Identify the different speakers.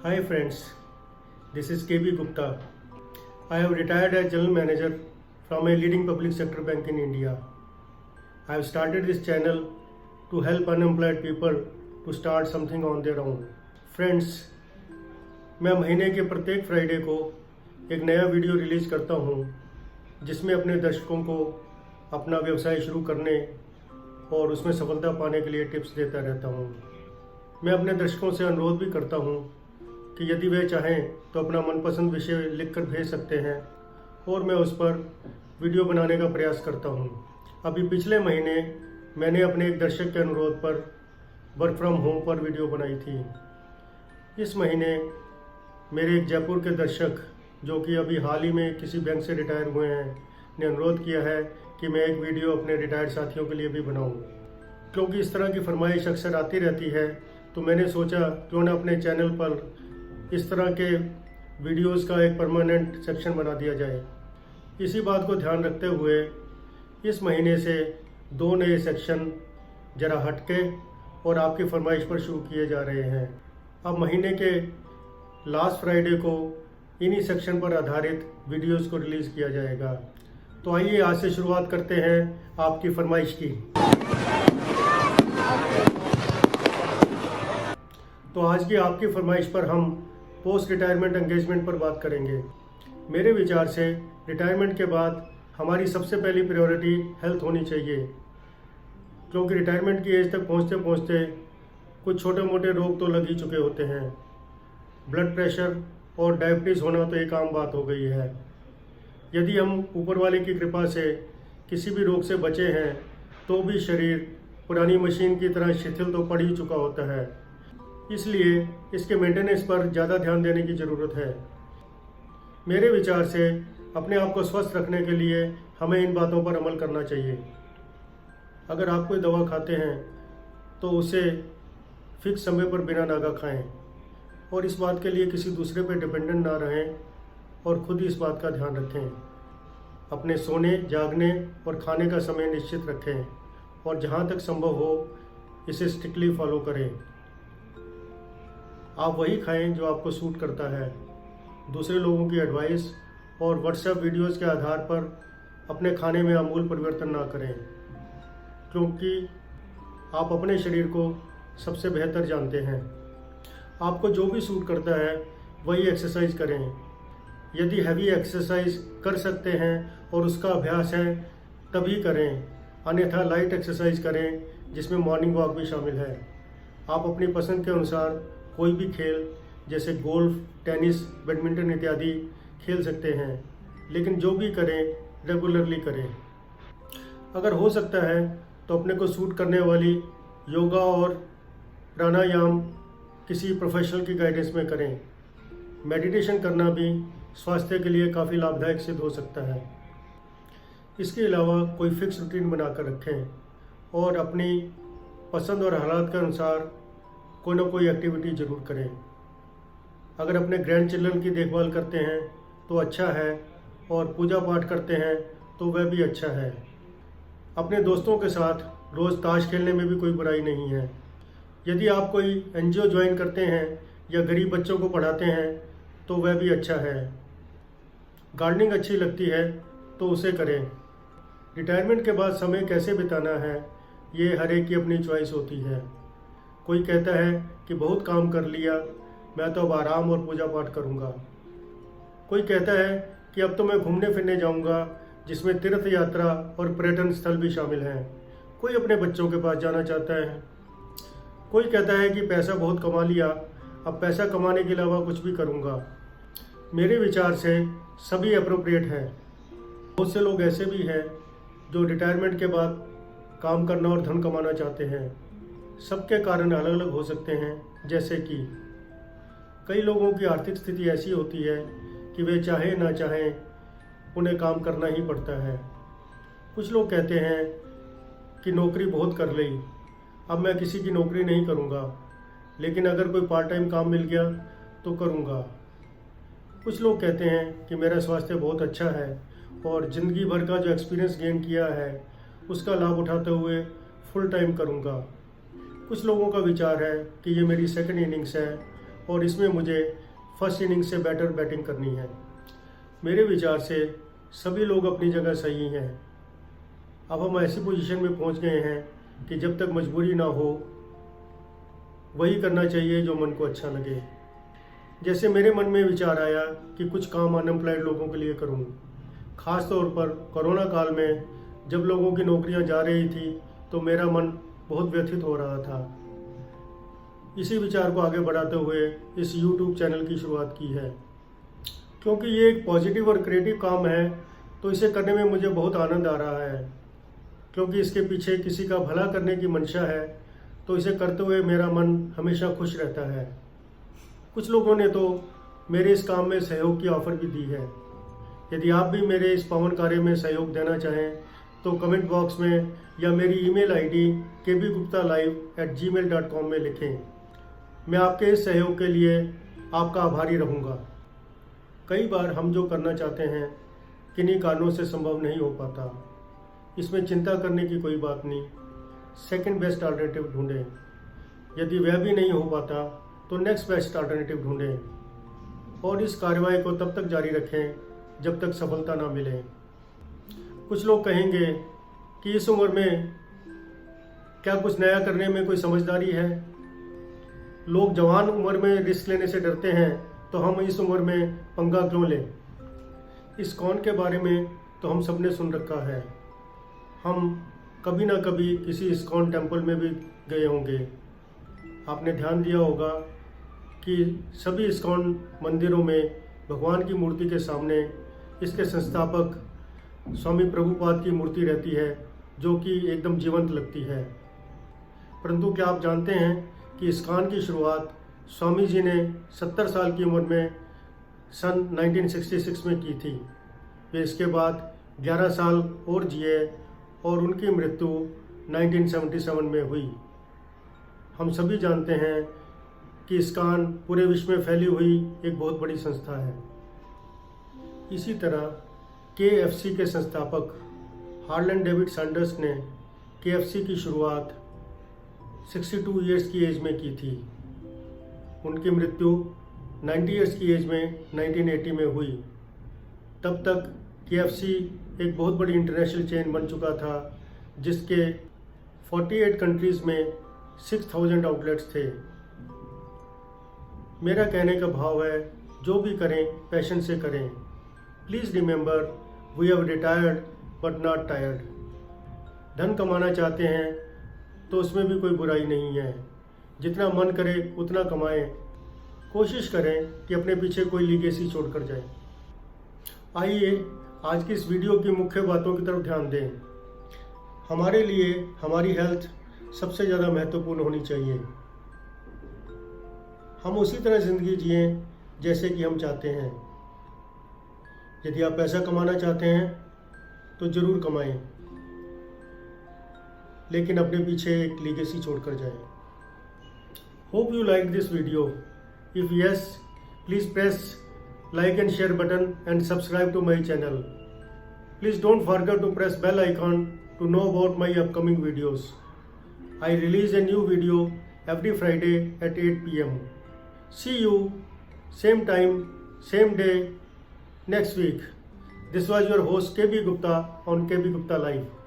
Speaker 1: Hi friends, this is KB Gupta. I have retired as General Manager from a leading public sector bank in India. I have started this channel to help unemployed people to start something on their own. Friends, मैं महीने के प्रत्येक Friday को एक नया video release करता हूँ जिसमें अपने दर्शकों को अपना व्यवसाय शुरू करने और उसमें सफलता पाने के लिए टिप्स देता रहता हूँ। मैं अपने दर्शकों से अनुरोध भी करता हूँ कि यदि वे चाहें तो अपना मनपसंद विषय लिखकर भेज सकते हैं और मैं उस पर वीडियो बनाने का प्रयास करता हूं। अभी पिछले महीने मैंने अपने एक दर्शक के अनुरोध पर वर्क फ्रॉम होम पर वीडियो बनाई थी। इस महीने मेरे एक जयपुर के दर्शक जो कि अभी हाल ही में किसी बैंक से रिटायर हुए हैं ने अनुरोध किया है कि मैं एक वीडियो अपने रिटायर्ड साथियों के लिए भी बनाऊं। क्योंकि इस तरह की फरमाइश अक्सर आती रहती है तो मैंने सोचा क्यों ना अपने चैनल पर इस तरह के वीडियोस का एक परमानेंट सेक्शन बना दिया जाए। इसी बात को ध्यान रखते हुए इस महीने से 2 नए सेक्शन जरा हटके और आपकी फरमाइश पर शुरू किए जा रहे हैं। अब महीने के लास्ट फ्राइडे को इन्हीं सेक्शन पर आधारित वीडियोस को रिलीज़ किया जाएगा। तो आइए आज से शुरुआत करते हैं आपकी फरमाइश की। तो आज की आपकी फरमाइश पर हम पोस्ट रिटायरमेंट एंगेजमेंट पर बात करेंगे। मेरे विचार से रिटायरमेंट के बाद हमारी सबसे पहली प्रायोरिटी हेल्थ होनी चाहिए, क्योंकि रिटायरमेंट की एज तक पहुंचते पहुंचते कुछ छोटे मोटे रोग तो लग ही चुके होते हैं। ब्लड प्रेशर और डायबिटीज़ होना तो एक आम बात हो गई है। यदि हम ऊपर वाले की कृपा से किसी भी रोग से बचे हैं तो भी शरीर पुरानी मशीन की तरह शिथिल तो पड़ ही चुका होता है। इसलिए इसके मेंटेनेंस पर ज़्यादा ध्यान देने की ज़रूरत है। मेरे विचार से अपने आप को स्वस्थ रखने के लिए हमें इन बातों पर अमल करना चाहिए। अगर आप कोई दवा खाते हैं तो उसे फिक्स समय पर बिना नागा खाएं और इस बात के लिए किसी दूसरे पर डिपेंडेंट ना रहें और खुद इस बात का ध्यान रखें। अपने सोने, जागने और खाने का समय निश्चित रखें और जहाँ तक संभव हो इसे स्ट्रिक्टली फॉलो करें। आप वही खाएं जो आपको सूट करता है। दूसरे लोगों की एडवाइस और व्हाट्सएप वीडियोस के आधार पर अपने खाने में आमूल परिवर्तन ना करें, क्योंकि आप अपने शरीर को सबसे बेहतर जानते हैं। आपको जो भी सूट करता है वही एक्सरसाइज करें। यदि हैवी एक्सरसाइज कर सकते हैं और उसका अभ्यास है तभी करें, अन्यथा लाइट एक्सरसाइज करें जिसमें मॉर्निंग वॉक भी शामिल है। आप अपनी पसंद के अनुसार कोई भी खेल जैसे गोल्फ, टेनिस, बैडमिंटन इत्यादि खेल सकते हैं, लेकिन जो भी करें रेगुलरली करें। अगर हो सकता है तो अपने को सूट करने वाली योगा और प्राणायाम किसी प्रोफेशनल की गाइडेंस में करें। मेडिटेशन करना भी स्वास्थ्य के लिए काफ़ी लाभदायक सिद्ध हो सकता है। इसके अलावा कोई फिक्स रूटीन बनाकर रखें और अपनी पसंद और हालात के अनुसार कोई ना कोई एक्टिविटी ज़रूर करें। अगर अपने ग्रैंड चिल्ड्रन की देखभाल करते हैं तो अच्छा है और पूजा पाठ करते हैं तो वह भी अच्छा है। अपने दोस्तों के साथ रोज़ ताश खेलने में भी कोई बुराई नहीं है। यदि आप कोई एनजीओ ज्वाइन करते हैं या गरीब बच्चों को पढ़ाते हैं तो वह भी अच्छा है। गार्डनिंग अच्छी लगती है तो उसे करें। रिटायरमेंट के बाद समय कैसे बिताना है ये हर एक की अपनी चॉइस होती है। कोई कहता है कि बहुत काम कर लिया, मैं तो अब आराम और पूजा पाठ करूँगा। कोई कहता है कि अब तो मैं घूमने फिरने जाऊँगा, जिसमें तीर्थ यात्रा और पर्यटन स्थल भी शामिल हैं। कोई अपने बच्चों के पास जाना चाहता है। कोई कहता है कि पैसा बहुत कमा लिया, अब पैसा कमाने के अलावा कुछ भी करूँगा। मेरे विचार से सभी अप्रोप्रिएट है। बहुत से लोग ऐसे भी हैं जो रिटायरमेंट के बाद काम करना और धन कमाना चाहते हैं। सबके कारण अलग अलग हो सकते हैं, जैसे कि कई लोगों की आर्थिक स्थिति ऐसी होती है कि वे चाहे ना चाहें उन्हें काम करना ही पड़ता है। कुछ लोग कहते हैं कि नौकरी बहुत कर ली, अब मैं किसी की नौकरी नहीं करूँगा, लेकिन अगर कोई पार्ट टाइम काम मिल गया तो करूँगा। कुछ लोग कहते हैं कि मेरा स्वास्थ्य बहुत अच्छा है और ज़िंदगी भर का जो एक्सपीरियंस गेन किया है उसका लाभ उठाते हुए फुल टाइम करूँगा। कुछ लोगों का विचार है कि ये मेरी सेकंड इनिंग्स है और इसमें मुझे फर्स्ट इनिंग से बेटर बैटिंग करनी है। मेरे विचार से सभी लोग अपनी जगह सही हैं। अब हम ऐसी पोजीशन में पहुंच गए हैं कि जब तक मजबूरी ना हो वही करना चाहिए जो मन को अच्छा लगे। जैसे मेरे मन में विचार आया कि कुछ काम अनएम्प्लॉयड लोगों के लिए करूं। ख़ास तौर पर कोरोना काल में जब लोगों की नौकरियां जा रही थी तो मेरा मन बहुत व्यथित हो रहा था। इसी विचार को आगे बढ़ाते हुए इस YouTube चैनल की शुरुआत की है। क्योंकि ये एक पॉजिटिव और क्रिएटिव काम है तो इसे करने में मुझे बहुत आनंद आ रहा है। क्योंकि इसके पीछे किसी का भला करने की मंशा है तो इसे करते हुए मेरा मन हमेशा खुश रहता है। कुछ लोगों ने तो मेरे इस काम में सहयोग की ऑफ़र भी दी है। यदि आप भी मेरे इस पावन कार्य में सहयोग देना चाहें तो कमेंट बॉक्स में या मेरी ईमेल आईडी kbguptalive@gmail.com में लिखें। मैं आपके इस सहयोग के लिए आपका आभारी रहूँगा। कई बार हम जो करना चाहते हैं किन्हीं कारणों से संभव नहीं हो पाता। इसमें चिंता करने की कोई बात नहीं। सेकंड बेस्ट अल्टरनेटिव ढूंढें। यदि वह भी नहीं हो पाता तो नेक्स्ट बेस्ट अल्टरनेटिव ढूंढें और इस कार्रवाई को तब तक जारी रखें जब तक सफलता ना मिले। कुछ लोग कहेंगे कि इस उम्र में क्या कुछ नया करने में कोई समझदारी है। लोग जवान उम्र में रिस्क लेने से डरते हैं तो हम इस उम्र में पंगा क्यों लें। इस्कॉन के बारे में तो हम सबने सुन रखा है। हम कभी ना कभी किसी इस्कॉन टेम्पल में भी गए होंगे। आपने ध्यान दिया होगा कि सभी इस्कॉन मंदिरों में भगवान की मूर्ति के सामने इसके संस्थापक स्वामी प्रभुपाद की मूर्ति रहती है जो कि एकदम जीवंत लगती है। परंतु क्या आप जानते हैं कि इस्कॉन की शुरुआत स्वामी जी ने 70 साल की उम्र में सन 1966 में की थी। वे इसके बाद 11 साल और जिए और उनकी मृत्यु 1977 में हुई। हम सभी जानते हैं कि इस्कॉन पूरे विश्व में फैली हुई एक बहुत बड़ी संस्था है। इसी तरह KFC के संस्थापक हार्लैंड डेविड सैंडर्स ने KFC की शुरुआत 62 इयर्स की एज में की थी। उनकी मृत्यु 90 इयर्स की एज में 1980 में हुई। तब तक KFC एक बहुत बड़ी इंटरनेशनल चेन बन चुका था जिसके 48 कंट्रीज़ में 6000 आउटलेट्स थे। मेरा कहने का भाव है जो भी करें पैशन से करें। Please remember we have retired but not tired. धन कमाना चाहते हैं तो उसमें भी कोई बुराई नहीं है। जितना मन करे उतना कमाएं। कोशिश करें कि अपने पीछे कोई लीगेसी छोड़कर जाए। आइए आज की इस वीडियो की मुख्य बातों की तरफ ध्यान दें। हमारे लिए हमारी हेल्थ सबसे ज़्यादा महत्वपूर्ण होनी चाहिए। हम उसी तरह ज़िंदगी जिएं जैसे कि हम चाहते हैं। यदि आप पैसा कमाना चाहते हैं तो ज़रूर कमाएं, लेकिन अपने पीछे एक लीगेसी छोड़कर जाएं। Hope you like this video. If yes, please press like and share button and subscribe to my channel. Please don't forget to press bell icon to know about my upcoming videos. I release a new video every Friday at 8 p.m. See you same time, same day next week. This was your host KB Gupta on KB Gupta Live.